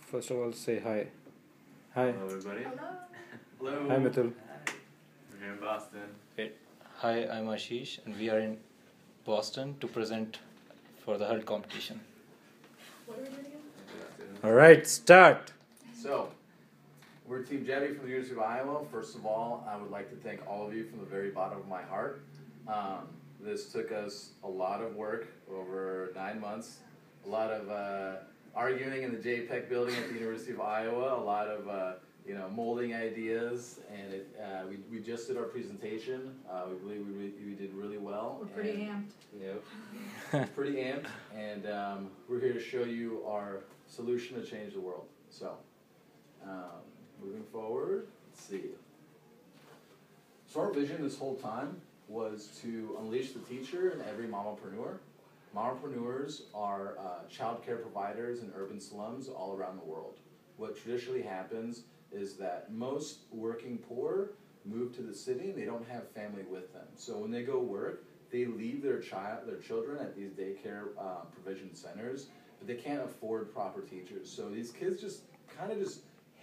First of all, say hi. Hi. Hello, everybody. Hello. Hello. Hi, Mithil. Hi. We're here in Boston. Hi, I'm Ashish, and we are in Boston to present for the Hult competition. What are we doing again? All right, start. So, we're Team Jetty from the University of Iowa. First of all, I would like to thank all of you from the very bottom of my heart. This took us a lot of work over 9 months, a lot of arguing in the JPEG building at the University of Iowa, a lot of molding ideas, and we just did our presentation. We believe we did really well. We're pretty amped. Yep. Pretty amped, and we're here to show you our solution to change the world. So, moving forward, let's see. So our vision this whole time was to unleash the teacher in every mamapreneur. Mamapreneurs are childcare providers in urban slums all around the world. What traditionally happens is that most working poor move to the city and they don't have family with them. So when they go work, they leave their children at these daycare provision centers, but they can't afford proper teachers. So these kids just kind of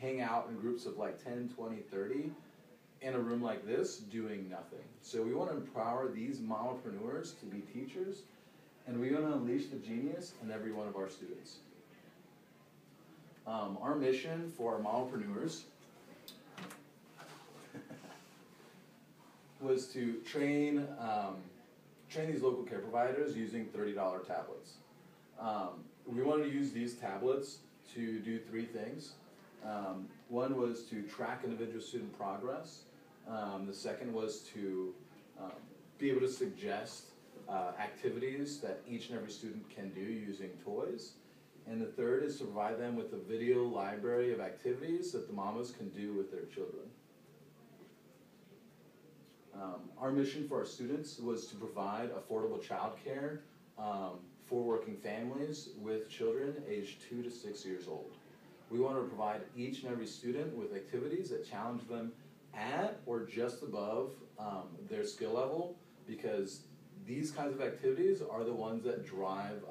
hang out in groups of like 10, 20, 30 in a room like this doing nothing. So we want to empower these mamapreneurs to be teachers, and we want to unleash the genius in every one of our students. Our mission for our mamapreneurs was to train these local care providers using $30 tablets. We wanted to use these tablets to do 3 things. One was to track individual student progress. The second was to be able to suggest activities that each and every student can do using toys. And the third is to provide them with a video library of activities that the mamas can do with their children. Our mission for our students was to provide affordable childcare for working families with children aged 2 to 6 years old. We want to provide each and every student with activities that challenge them at or just above their skill level, because these kinds of activities are the ones that drive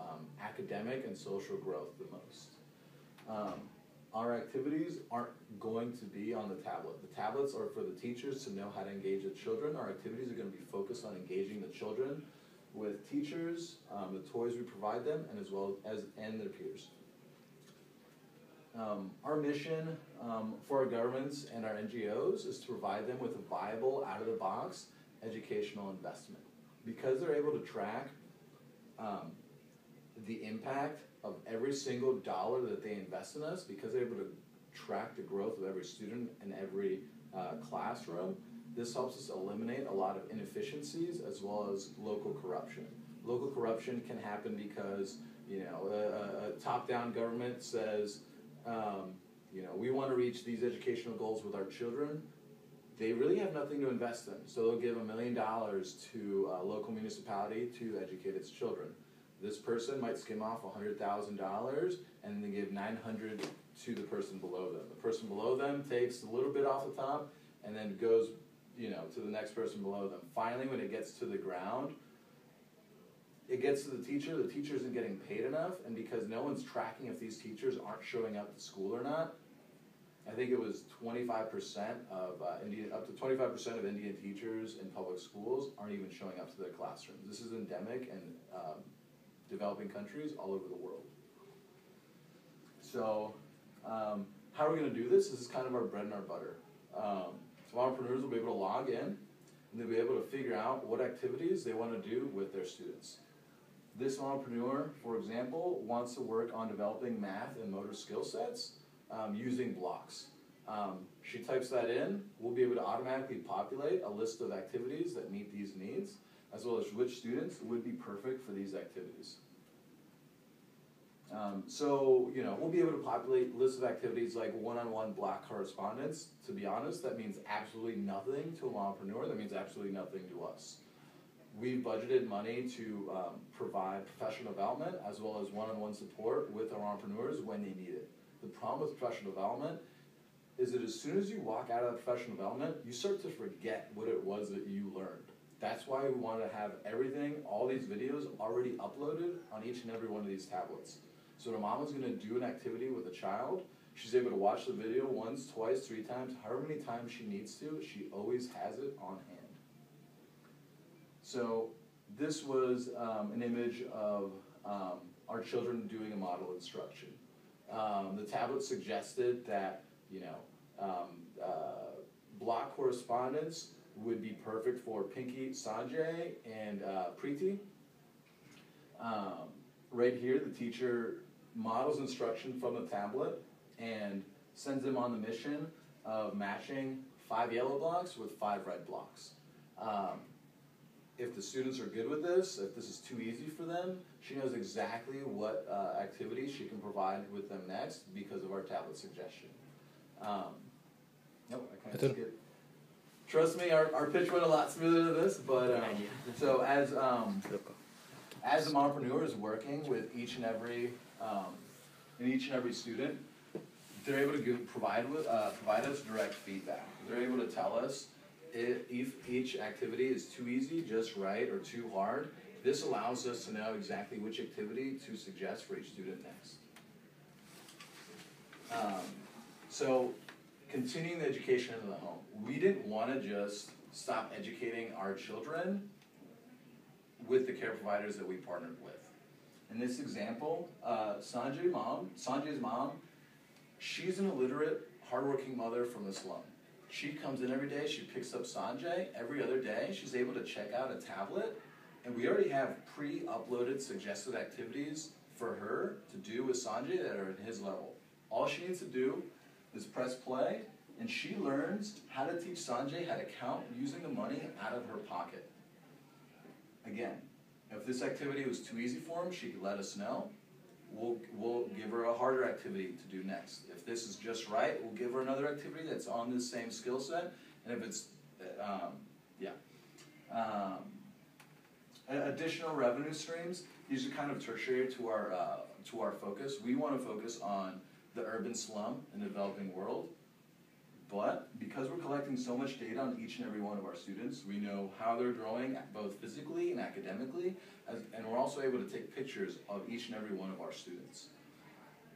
academic and social growth the most. Our activities aren't going to be on the tablet. The tablets are for the teachers to know how to engage the children. Our activities are going to be focused on engaging the children with teachers, the toys we provide them, and as well as their peers. Our mission for our governments and our NGOs is to provide them with a viable, out-of-the-box educational investment. Because they're able to track the impact of every single dollar that they invest in us, because they're able to track the growth of every student in every classroom, this helps us eliminate a lot of inefficiencies as well as local corruption. Local corruption can happen because a top-down government says, we want to reach these educational goals with our children. They really have nothing to invest in, so they'll give $1 million to a local municipality to educate its children. This person might skim off $100,000 and then give $900 to the person below them. The person below them takes a little bit off the top and then goes, to the next person below them. Finally, when it gets to the ground, it gets to the teacher isn't getting paid enough, and because no one's tracking if these teachers aren't showing up to school or not, I think it was 25% of up to 25% of Indian teachers in public schools aren't even showing up to their classrooms. This is endemic in developing countries all over the world. So, how are we going to do this? This is kind of our bread and our butter. So entrepreneurs will be able to log in, and they'll be able to figure out what activities they want to do with their students. This entrepreneur, for example, wants to work on developing math and motor skill sets using blocks. She types that in. We'll be able to automatically populate a list of activities that meet these needs, as well as which students would be perfect for these activities. We'll be able to populate lists of activities like one-on-one block correspondence. To be honest, that means absolutely nothing to a entrepreneur. That means absolutely nothing to us. We've budgeted money to provide professional development as well as one-on-one support with our entrepreneurs when they need it. The problem with professional development is that as soon as you walk out of that professional development, you start to forget what it was that you learned. That's why we wanted to have everything, all these videos already uploaded on each and every one of these tablets. So the mom is going to do an activity with a child, She's able to watch the video once, twice, 3 times, however many times she needs to. She always has it on hand. So this was an image of our children doing a model instruction. The tablet suggested that, block correspondence would be perfect for Pinky, Sanjay, and Preeti. Right here, the teacher models instruction from the tablet and sends them on the mission of matching 5 yellow blocks with 5 red blocks. If the students are good with this, if this is too easy for them, she knows exactly what activities she can provide with them next because of our tablet suggestion. Nope, I kind of skipped. Trust me, our pitch went a lot smoother than this, but so as the mompreneur is working with each and every student, they're able to provide us direct feedback. They're able to tell us if each activity is too easy, just right, or too hard. This allows us to know exactly which activity to suggest for each student next. So, continuing the education in the home. We didn't want to just stop educating our children with the care providers that we partnered with. In this example, Sanjay's mom, she's an illiterate, hardworking mother from the slum. She comes in every day, she picks up Sanjay. Every other day, she's able to check out a tablet, and we already have pre-uploaded suggested activities for her to do with Sanjay that are at his level. All she needs to do is press play, and she learns how to teach Sanjay how to count using the money out of her pocket. Again, if this activity was too easy for him, she could let us know. We'll give her a harder activity to do next. If this is just right, we'll give her another activity that's on this same skill set. And if it's, additional revenue streams, these are kind of tertiary to our focus. We want to focus on the urban slum in the developing world. But because we're collecting so much data on each and every one of our students, we know how they're growing both physically and academically, and we're also able to take pictures of each and every one of our students.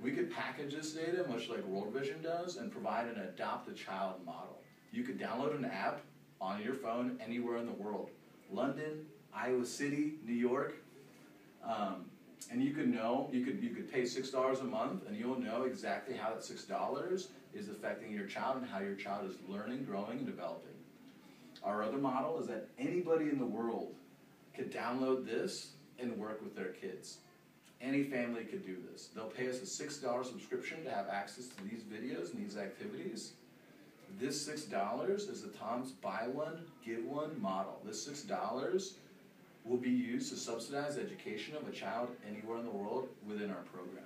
We could package this data, much like World Vision does, and provide an adopt a child model. You could download an app on your phone anywhere in the world. London, Iowa City, New York, and you could pay $6 a month, and you'll know exactly how that $6 is affecting your child and how your child is learning, growing, and developing. Our other model is that anybody in the world could download this and work with their kids. Any family could do this. They'll pay us a $6 subscription to have access to these videos and these activities. This $6 is the Tom's Buy One, Give One model. This $6 will be used to subsidize the education of a child anywhere in the world within our program.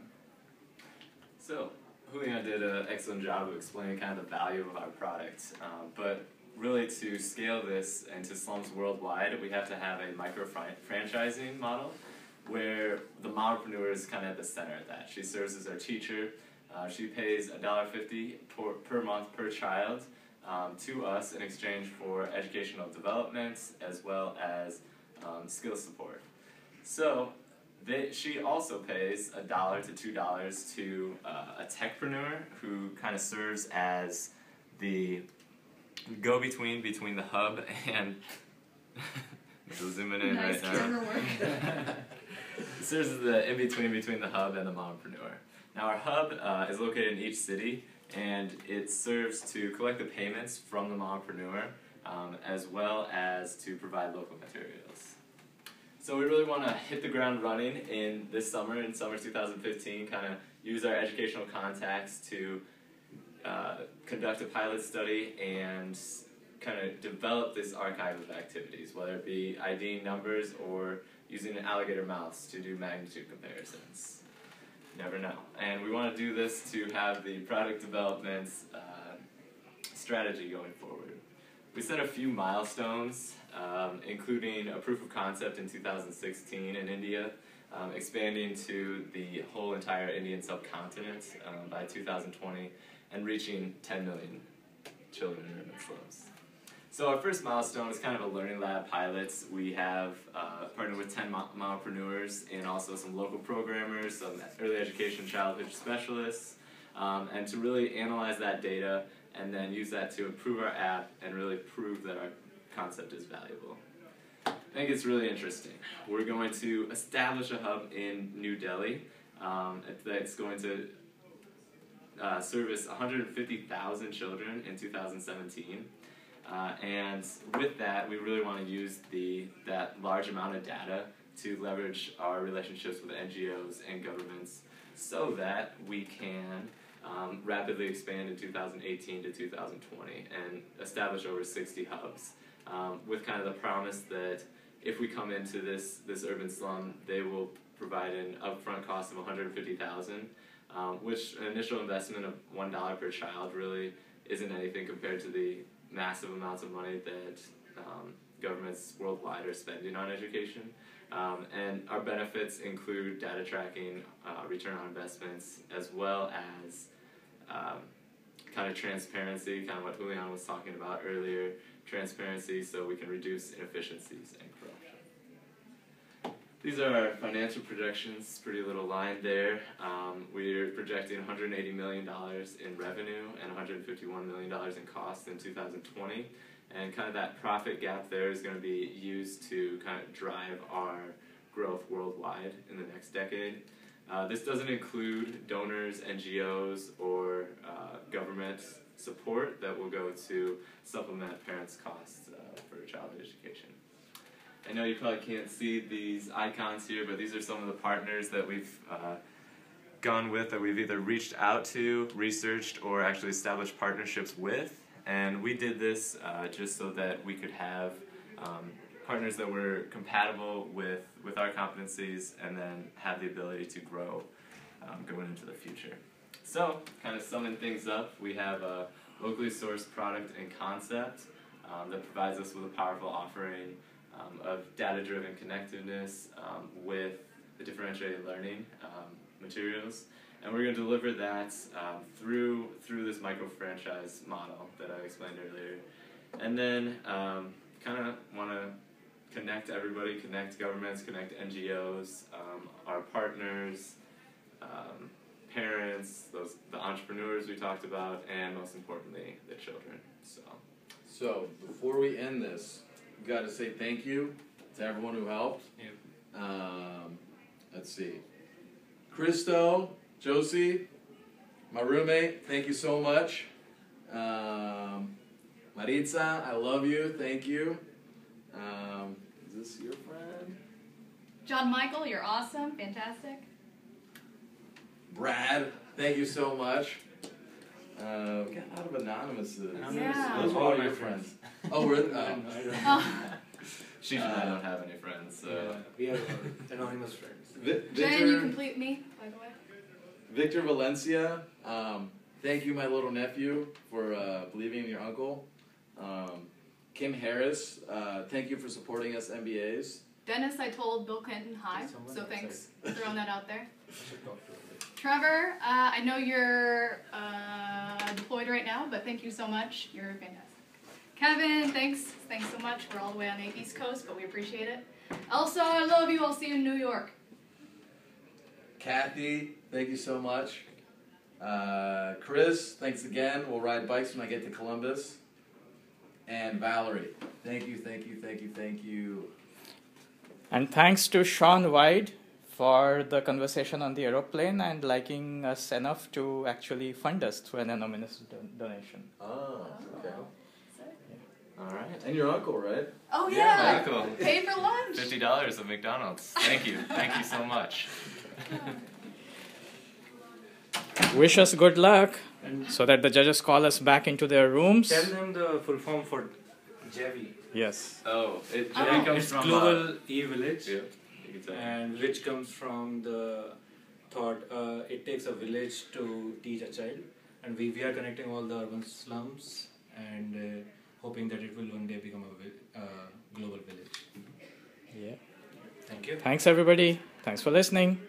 So, Julian did an excellent job of explaining kind of the value of our product, but really to scale this into slums worldwide, we have to have a micro-franchising model where the mompreneur is kind of at the center of that. She serves as our teacher. She pays $1.50 per month per child to us in exchange for educational developments as well as skill support. So she also pays $1 to $2 to a techpreneur who kind of serves as the go-between between the hub and zooming in Nice right now. camera work. Serves as the in-between between the hub and the mompreneur. Now our hub is located in each city, and it serves to collect the payments from the mompreneur as well as to provide local materials. So we really want to hit the ground running in summer 2015, kind of use our educational contacts to conduct a pilot study and kind of develop this archive of activities, whether it be IDing numbers or using alligator mouths to do magnitude comparisons. Never know. And we want to do this to have the product development strategy going forward. We set a few milestones, including a proof of concept in 2016 in India, expanding to the whole entire Indian subcontinent by 2020, and reaching 10 million children in urban slums. So our first milestone is kind of a learning lab pilots. We have partnered with 10 mompreneurs and also some local programmers, some early education childhood specialists, and to really analyze that data and then use that to improve our app and really prove that our concept is valuable. I think it's really interesting. We're going to establish a hub in New Delhi that's going to service 150,000 children in 2017. And with that, we really want to use that large amount of data to leverage our relationships with NGOs and governments so that we can rapidly expand in 2018 to 2020 and establish over 60 hubs with kind of the promise that if we come into this urban slum, they will provide an upfront cost of $150,000, which an initial investment of $1 per child really isn't anything compared to the massive amounts of money that governments worldwide are spending on education. And our benefits include data tracking, return on investments, as well as kind of transparency, kind of what Julian was talking about earlier, transparency so we can reduce inefficiencies and corruption. These are our financial projections, pretty little line there. We're projecting $180 million in revenue and $151 million in cost in 2020. And kind of that profit gap there is going to be used to kind of drive our growth worldwide in the next decade. This doesn't include donors, NGOs, or government support that will go to supplement parents' costs for child education. I know you probably can't see these icons here, but these are some of the partners that we've gone with, that we've either reached out to, researched, or actually established partnerships with. And we did this just so that we could have partners that were compatible with our competencies and then have the ability to grow going into the future. So, kind of summing things up, we have a locally sourced product and concept that provides us with a powerful offering of data-driven connectiveness with the differentiated learning materials. And we're going to deliver that through this micro-franchise model that I explained earlier. And then kind of want to connect everybody, connect governments, connect NGOs, our partners, parents, the entrepreneurs we talked about, and most importantly, the children. So before we end this, we've got to say thank you to everyone who helped. Yep. Let's see. Christo, Josie, my roommate, thank you so much. Maritza, I love you, thank you. Is this your friend? John Michael, you're awesome, fantastic. Brad, thank you so much. We got a lot of anonymouses. Yeah. Those are all your friends. Oh, we're She and I don't have any friends, so. Yeah, we have anonymous friends. Jen, you complete me, by the way. Victor Valencia, thank you, my little nephew, for believing in your uncle. Kim Harris, thank you for supporting us MBAs. Dennis, I told Bill Clinton hi, Someone so else, thanks for throwing that out there. I should talk to him. Trevor, I know you're deployed right now, but thank you so much. You're fantastic. Kevin, thanks so much. We're all the way on the East Coast, but we appreciate it. Elsa, I love you. I'll see you in New York. Kathy, thank you so much. Chris, thanks again. We'll ride bikes when I get to Columbus. And Valerie, thank you. And thanks to Sean White for the conversation on the aeroplane and liking us enough to actually fund us through an anonymous donation. Oh, okay. All right. And your uncle, right? Oh, Yeah, yeah. Michael. Pay for lunch. $50 at McDonald's. Thank you. Thank you so much. Wish us good luck so that the judges call us back into their rooms. Tell them the full form for JEVI. Yes. It Oh. comes It's from Global E-Village, yeah, you can tell. and which comes from the thought it takes a village to teach a child, and we are connecting all the urban slums and hoping that it will one day become a global village. Yeah. Thank you. Thanks, everybody. Thanks for listening.